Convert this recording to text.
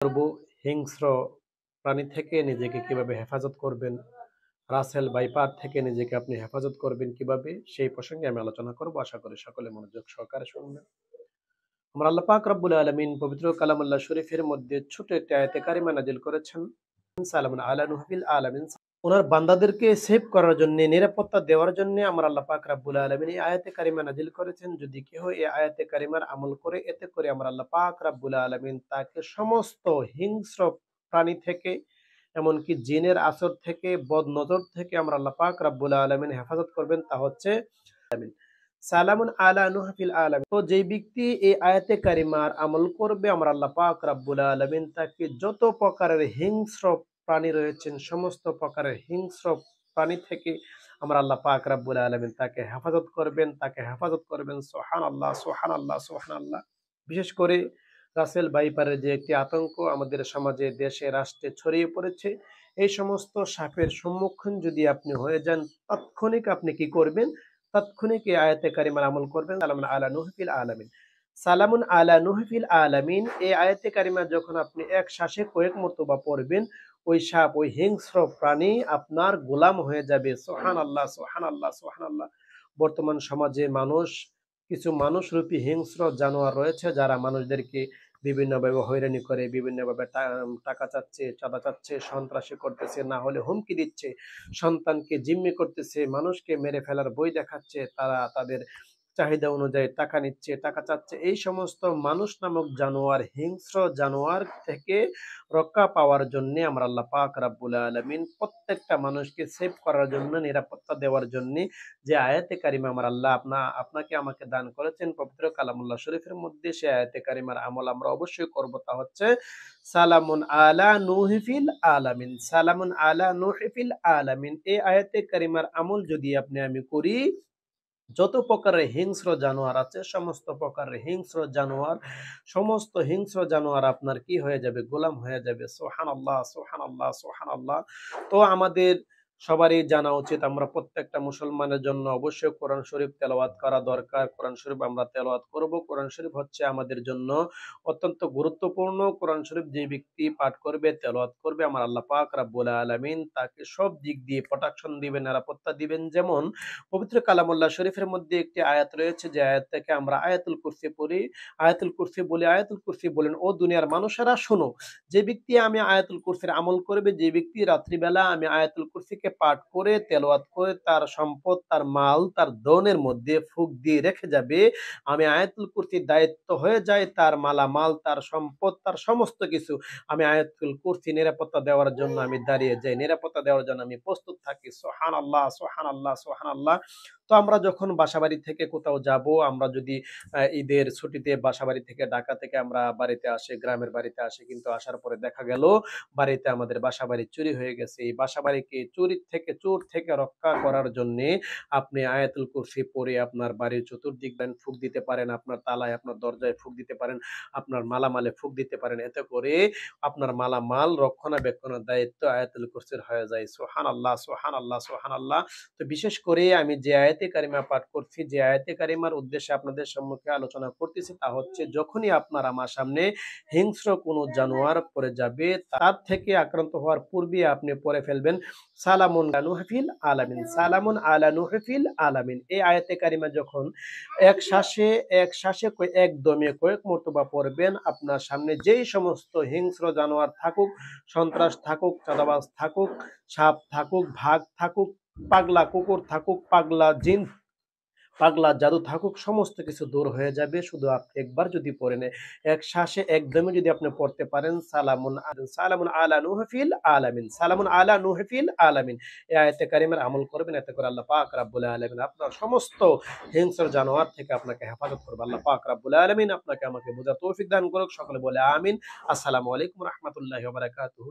করব হিংস্র প্রাণী থেকে নিজেকে কিভাবে হেফাজত করবেন, রাসেল ভাইপার থেকে নিজেকে আপনি হেফাজত করবেন কিভাবে, সেই প্রসঙ্গে আমি আলোচনা করব। আশা করি সকলে মনোযোগ সহকারে শুনবেন। আমার আল্লাহ পাক রব্বুল আলামিন পবিত্র কালামুল্লাহ শরীফের মধ্যে ছোট একটি আয়াতে কারিমা নাজিল করেছেন। সালামুন আলা নূহিল আলামিন। ওনার বান্দাদেরকে সেভ করার জন্য, নিরাপত্তা দেওয়ার জন্য আমার আল্লাহ পাক রব্বুল আলামিন এই আয়াতে কারিমা নাজিল করেছেন। যদি কেউ এই আয়াতে কারিমার আমল করে, এতে করে আমার আল্লাহ পাক রব্বুল আলামিন তাকে সমস্ত হিংস্র প্রাণী থেকে, এমনকি জিনের আসর থেকে, বদ নজর থেকে আমার আল্লাহ পাক রব্বুল আলামিন হেফাজত করবেন। তা হচ্ছে সালামুন আলা নূহ ফিল আলামিন। তো যেই ব্যক্তি এই আয়াতে কারিমার আমল করবে, আমার আল্লাহ পাক রব্বুল আলামিন তাকে যত প্রকারের হিংস্র প্রাণী রয়েছেন, সমস্ত প্রকারের হিংস্র প্রাণী থেকে আমার আল্লাহ পাক রব্বুল আলামিন তাকে হেফাজত করবেন, তাকে হেফাজত করবেন। সুবহানাল্লাহ, সুবহানাল্লাহ, সুবহানাল্লাহ। বিশেষ করে রাসেল ভাইপারের যে একটি আতঙ্ক আমাদের সমাজে, দেশে, রাষ্ট্রে ছড়িয়ে পড়েছে, এই সমস্ত সাপের সম্মুখীন যদি আপনি হয়ে যান, তাৎক্ষণিক আপনি কি করবেন? তাৎক্ষণিক এই আয়াতে কারিমার আমল করবেন। সালামুন আলা নূহ ফিল আলামিন। সালামুন আলা নূহ ফিল আলামিন এই আয়াতে কারিমা যখন আপনি এক শ্বাসে কয়েক মর্তবা পড়বেন, ওই সাপ, ওই হিংস্র প্রাণী আপনার গোলাম হয়ে যাবে। সুবহানাল্লাহ, সুবহানাল্লাহ, সুবহানাল্লাহ। বর্তমান সমাজে কিছু মানুষরূপী হিংস্র জানোয়ার রয়েছে, যারা মানুষদেরকে বিভিন্নভাবে হয়রানি করে, বিভিন্নভাবে টাকা চাচ্ছে, চাঁদা চাচ্ছে, সন্ত্রাসী করতেছে, না হলে হুমকি দিচ্ছে, সন্তানকে জিম্মি করতেছে, মানুষকে মেরে ফেলার বই দেখাচ্ছে, তারা তাদের চাহিদা অনুযায়ী টাকা নিচ্ছে, টাকা চাচ্ছে। এই সমস্ত মানুষ নামক জানোয়ার, হিংস্র জানোয়ার থেকে রক্ষা পাওয়ার জন্য আমার আল্লাহ পাক রব্বুল আলামিন প্রত্যেকটা মানুষকে সেভ করার জন্য, নিরাপত্তা দেওয়ার জন্য যে আয়াতে কারিমা আমার আল্লাহ আপনাকে আমাকে দান করেছেন পবিত্র কালামুল্লাহ শরীফের মধ্যে, সে আয়াতে কারিমার আমল আমরা অবশ্যই করব। তা হচ্ছে সালামুন আলা নূহি ফিল আলামিন। সালামুন আলা নূহি ফিল আলামিন এই আয়াতে কারিমার আমল যদি আমি করি, যত প্রকারের হিংস্র জানোয়ার আছে, সমস্ত হিংস্র জানোয়ার আপনার কি হয়ে যাবে? গোলাম হয়ে যাবে। সুবহানাল্লাহ, সুবহানাল্লাহ, সুবহানাল্লাহ। তো আমাদের সবারই জানা উচিত, আমরা প্রত্যেকটা মুসলমানের জন্য অবশ্যই কোরআন শরীফ তেলাওয়াত করা দরকার। কোরআন শরীফ আমরা তেলাওয়াত করব। কোরআন শরীফ হচ্ছে আমাদের জন্য অত্যন্ত গুরুত্বপূর্ণ। কোরআন শরীফ যে ব্যক্তি পাঠ করবে, তেলাওয়াত করবে, আমার আল্লাহ পাক রব্বুল আলামিন তাকে সব দিক দিয়ে প্রোটেকশন দিবেন, নিরাপত্তা দিবেন। যেমন পবিত্র কালামুল্লাহ শরীফের মধ্যে একটি আয়াত রয়েছে, যে আয়াত থেকে আমরা আয়াতুল কুরসি পড়ি। আয়াতুল কুরসি বলেন, ও দুনিয়ার মানুষেরা শোনো, যে ব্যক্তি আমি আয়াতুল কুরসির আমল করবে, যে ব্যক্তি রাত্রিবেলা আমি আয়াতুল কুরসিকে পাঠ করে, তেলাওয়াত করে, তার সম্পদ, তার মাল, তার ধনের মধ্যে ফুঁক দিয়ে রেখে যাবে, আমি আয়াতুল কুরসির দায়িত্ব হয়ে যায় তার মালামাল, তার সম্পদ, তার সমস্ত কিছু আমি আয়াতুল কুরসি নিরাপত্তা দেওয়ার জন্য আমি দাঁড়িয়ে যাই, নিরাপত্তা দেওয়ার জন্য আমি প্রস্তুত থাকি। সুবহানাল্লাহ, সুবহানাল্লাহ, সুবহানাল্লাহ। তো আমরা যখন বাসাবাড়ি থেকে কোথাও যাব, আমরা যদি ঈদের ছুটিতে বাসাবাড়ি থেকে, ঢাকা থেকে আমরা বাড়িতে আসি, গ্রামের বাড়িতে আসি, কিন্তু আসার পরে দেখা গেল বাড়িতে আমাদের বাসাবাড়ি চুরি হয়ে গেছে। এই বাসাবাড়িকে চোর থেকে রক্ষা করার জন্য আপনি আয়াতুল কুরসি পড়ে আপনার বাড়ির চতুর্দিক ফুঁক দিতে পারেন, আপনার তালায়, আপনার দরজায় ফুঁক দিতে পারেন, আপনার মালামালে ফুঁক দিতে পারেন। এতে করে আপনার মালামাল রক্ষণাবেক্ষণের দায়িত্ব আয়াতুল কুরসির হয়ে যায়। সুবহানাল্লাহ, সুবহানাল্লাহ, সুবহানাল্লাহ। তো বিশেষ করে আমি যে আয়াতে কারিমা পাঠ করছি, যে আয়াতে কারিমার উদ্দেশ্যে আপনাদের সম্মুখে আলোচনা করতেছি, তা হচ্ছে যখনই আপনার আমার সামনে হিংস্র কোনো জানোয়ার পড়ে যাবে, তার থেকে আক্রান্ত হওয়ার পূর্বে আপনি পড়ে ফেলবেন সালামুন আলা নূহ ফিল আলামিন। সালামুন আলা নূহ ফিল আলামিন এই আয়াতে কারিমা যখন এক শ্বাসে একদমে কয়েক মর্তবা পড়বেন, আপনার সামনে যেই সমস্ত হিংস্র জানোয়ার থাকুক, সন্ত্রাস থাকুক, চাঁদাবাজ থাকুক, সাপ থাকুক, ভাগ থাকুক, পাগলা কুকুর থাকুক, পাগলা জিন, পাগলা জাদু থাকুক, সমস্ত কিছু দূর হয়ে যাবে। শুধু আপনি একবার যদি পড়েন, এক শ্বাসে একদমই যদি আপনি পড়তে পারেন সালামুন আলা নূহ ফিল আলামিন, সালামুন আলা নূহ ফিল আলামিন এই আয়াতে কারিমার আমল করবেন। এতে করে আল্লাহ পাক রব্বুল আলামিন আপনার সমস্ত হিংস্র জানোয়ার থেকে আপনাকে হেফাজত করবে। আল্লাহ পাক রব্বুল আলামিন আপনাকে আমাকে বোঝার তৌফিক দান করুক। সকলে বলে আমিন। আসসালামু আলাইকুম ওয়া রাহমাতুল্লাহি ওয়া বারাকাতুহু।